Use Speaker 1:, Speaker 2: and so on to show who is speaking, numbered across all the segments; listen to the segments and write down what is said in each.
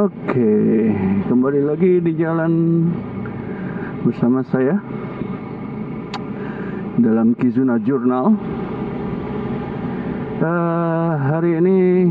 Speaker 1: Oke, kembali lagi di jalan bersama saya dalam Kizuna Journal. Hari ini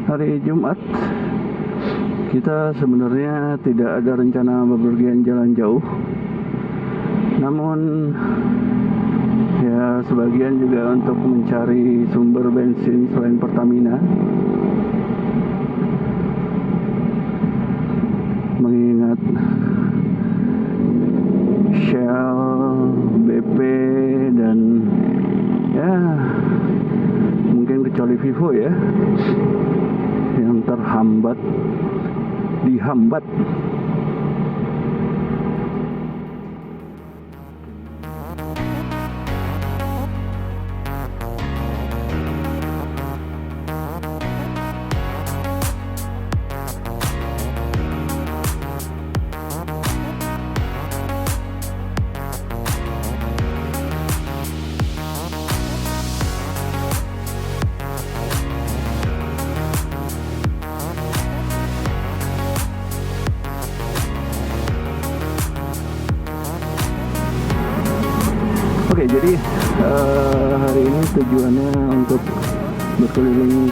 Speaker 1: hari Jumat. Kita sebenarnya tidak ada rencana bepergian jalan jauh. Namun ya sebagian juga untuk mencari sumber bensin selain Pertamina. Mengingat Shell, BP, dan ya mungkin kecuali Vivo ya yang dihambat. Oke, jadi hari ini tujuannya untuk berkeliling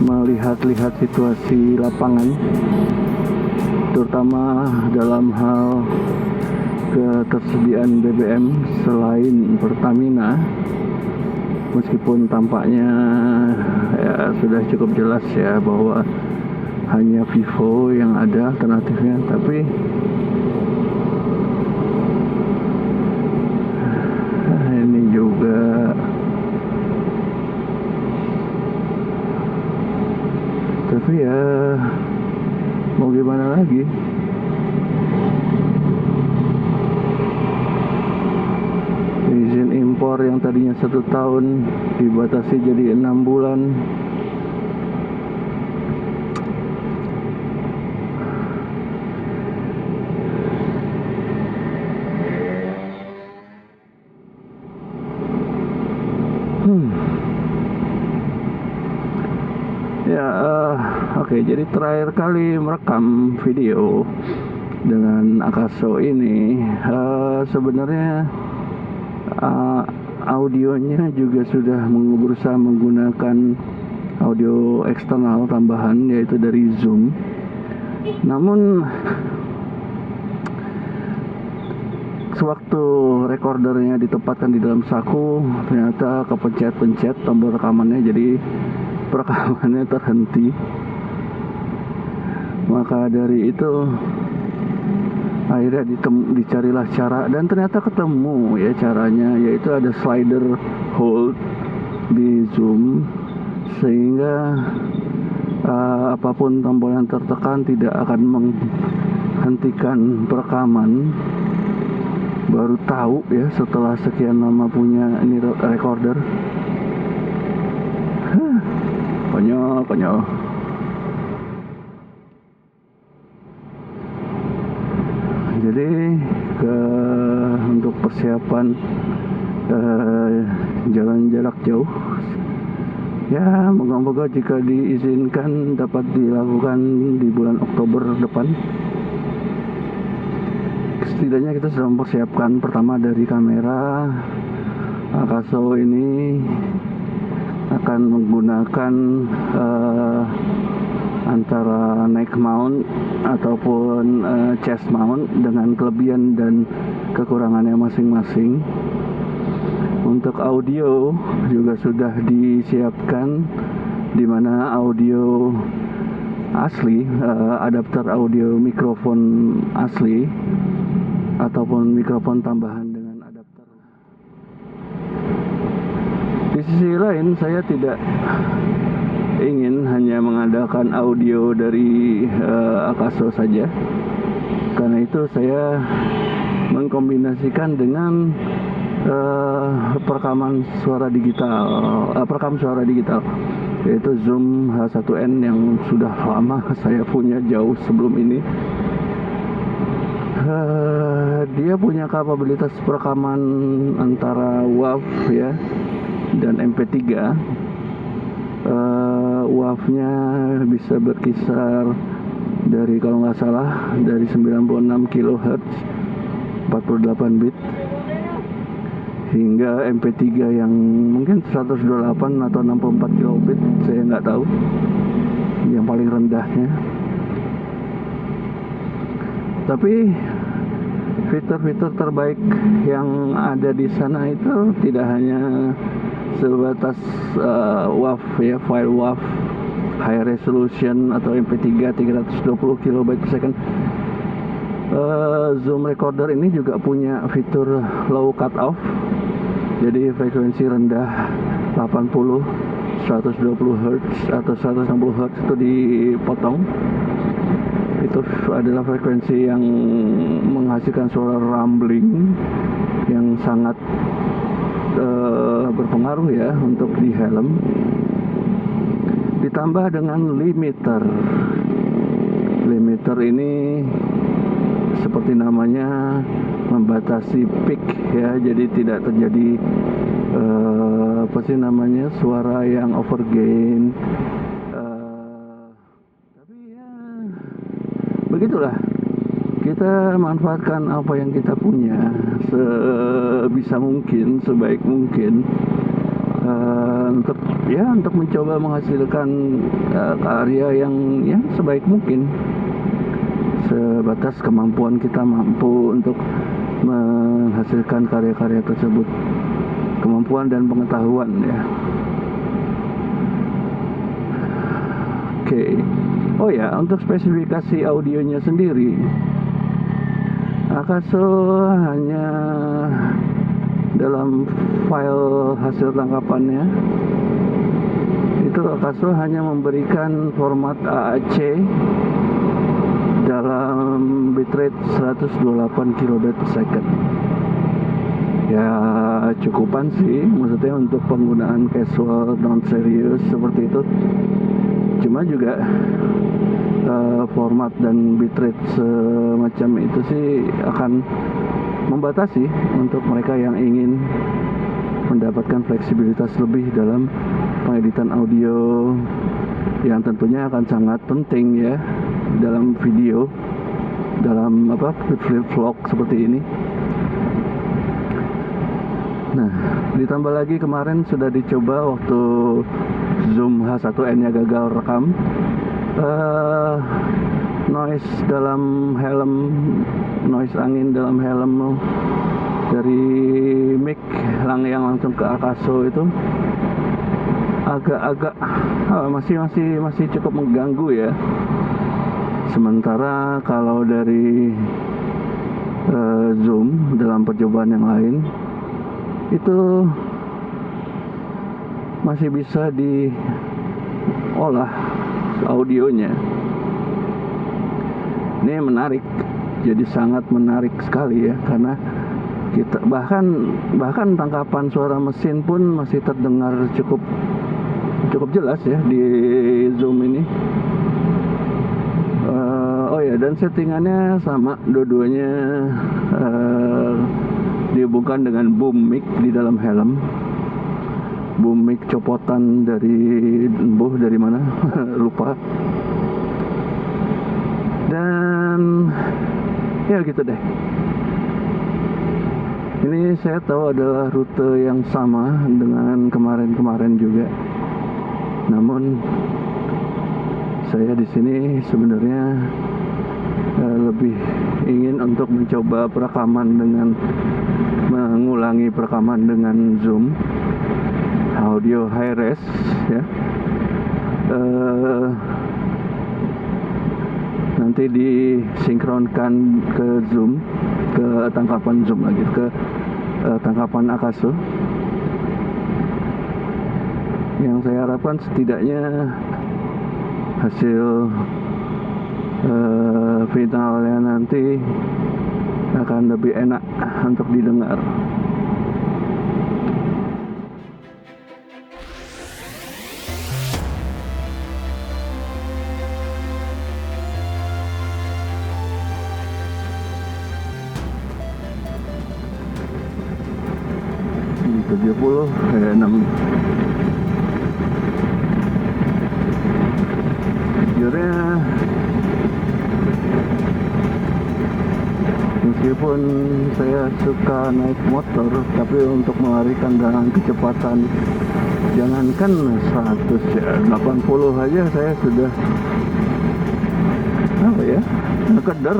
Speaker 1: melihat situasi lapangan, terutama dalam hal ketersediaan BBM selain Pertamina. Meskipun tampaknya ya sudah cukup jelas ya bahwa hanya Vivo yang ada alternatifnya, tapi ini juga ya mau gimana lagi. Izin impor yang tadinya 1 tahun dibatasi jadi 6 bulan. Oke, jadi terakhir kali merekam video dengan Akaso ini sebenarnya audionya juga sudah berusaha menggunakan audio eksternal tambahan, yaitu dari Zoom. Namun sewaktu recordernya ditempatkan di dalam saku, ternyata kepencet-pencet tombol rekamannya, jadi perekamannya terhenti. Maka dari itu akhirnya dicarilah cara, dan ternyata ketemu ya caranya, yaitu ada slider hold di Zoom sehingga apapun tombol yang tertekan tidak akan menghentikan perekaman. Baru tahu ya setelah sekian lama punya ini recorder. Konyol. Jadi untuk persiapan jalan jarak jauh ya, moga-moga jika diizinkan dapat dilakukan di bulan Oktober depan. Setidaknya kita sudah mempersiapkan, pertama dari kamera. Akaso ini akan menggunakan antara neck mount ataupun chest mount dengan kelebihan dan kekurangannya masing-masing. Untuk audio juga sudah disiapkan, di mana audio asli, adapter audio mikrofon asli ataupun mikrofon tambahan dengan adapter. Di sisi lain, saya tidak ingin hanya mengandalkan audio dari Akaso saja. Karena itu saya mengkombinasikan dengan perekam suara digital, yaitu Zoom H1n yang sudah lama saya punya jauh sebelum ini. Dia punya kapabilitas perekaman antara WAV ya dan MP3. WAV-nya bisa berkisar dari, kalau nggak salah, dari 96 kHz 48 bit hingga MP3 yang mungkin 128 atau 64 kilobit, saya nggak tahu yang paling rendahnya. Tapi fitur-fitur terbaik yang ada di sana itu tidak hanya sebatas WAV ya, file WAV high resolution atau MP3 320 kilobyte per second. Zoom recorder ini juga punya fitur low cut off, jadi frekuensi rendah 80, 120 Hz atau 160 Hz itu dipotong. Itu adalah frekuensi yang menghasilkan suara rumbling yang sangat berpengaruh ya untuk di helm. Ditambah dengan limiter. Limiter ini seperti namanya membatasi peak ya, jadi tidak terjadi suara yang overgain. Tapi ya begitulah, kita manfaatkan apa yang kita punya sebisa mungkin, sebaik mungkin, untuk mencoba menghasilkan karya yang sebaik mungkin, sebatas kemampuan kita mampu untuk menghasilkan karya-karya tersebut, kemampuan dan pengetahuan ya. Oke. Oh ya, untuk spesifikasi audionya sendiri, Akaso hanya dalam file hasil tangkapannya itu, Akaso hanya memberikan format AAC dalam bitrate 128 kilobit per second. Ya cukupan sih, maksudnya untuk penggunaan casual non serius seperti itu. Cuma juga format dan bitrate semacam itu sih akan membatasi untuk mereka yang ingin mendapatkan fleksibilitas lebih dalam pengeditan audio, yang tentunya akan sangat penting ya dalam video, dalam vlog seperti ini. Nah, ditambah lagi kemarin sudah dicoba waktu Zoom H1N-nya gagal rekam, noise dalam helm, noise angin dalam helm dari mic yang langsung ke Akaso itu agak-agak masih cukup mengganggu ya. Sementara kalau dari Zoom dalam percobaan yang lain itu masih bisa diolah audionya. Ini menarik, jadi sangat menarik sekali ya, karena kita bahkan tangkapan suara mesin pun masih terdengar cukup jelas ya di Zoom ini. Oh ya, dan settingannya sama, dua-duanya dihubungkan dengan boom mic di dalam helm. Boom mic copotan dari mana lupa. Dan ya gitu deh. Ini saya tahu adalah rute yang sama dengan kemarin juga. Namun saya di sini sebenarnya lebih ingin untuk mencoba mengulangi perekaman dengan Zoom audio high res ya. Nanti disinkronkan ke Zoom, ke tangkapan Zoom lagi, ke tangkapan Akaso. Yang saya harapkan setidaknya hasil finalnya nanti akan lebih enak untuk didengar. Ini 70 6 sejujurnya meskipun saya suka naik motor, tapi untuk melarikan dengan kecepatan jangankan 100 ya, 80 aja saya sudah apa ya, keder.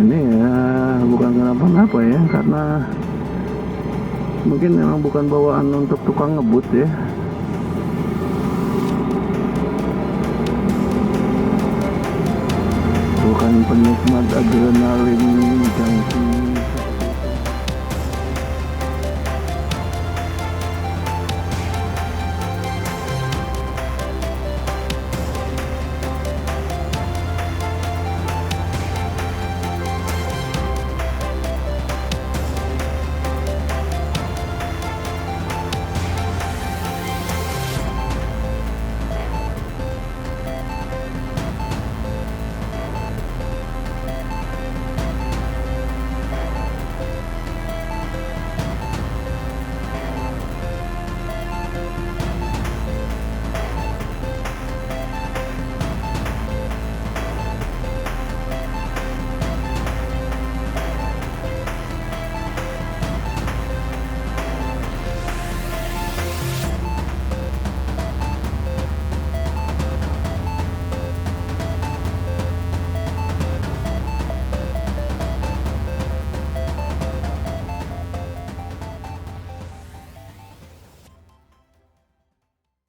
Speaker 1: Ini ya bukan kenapa-napa ya, karena mungkin memang bukan bawaan untuk tukang ngebut ya.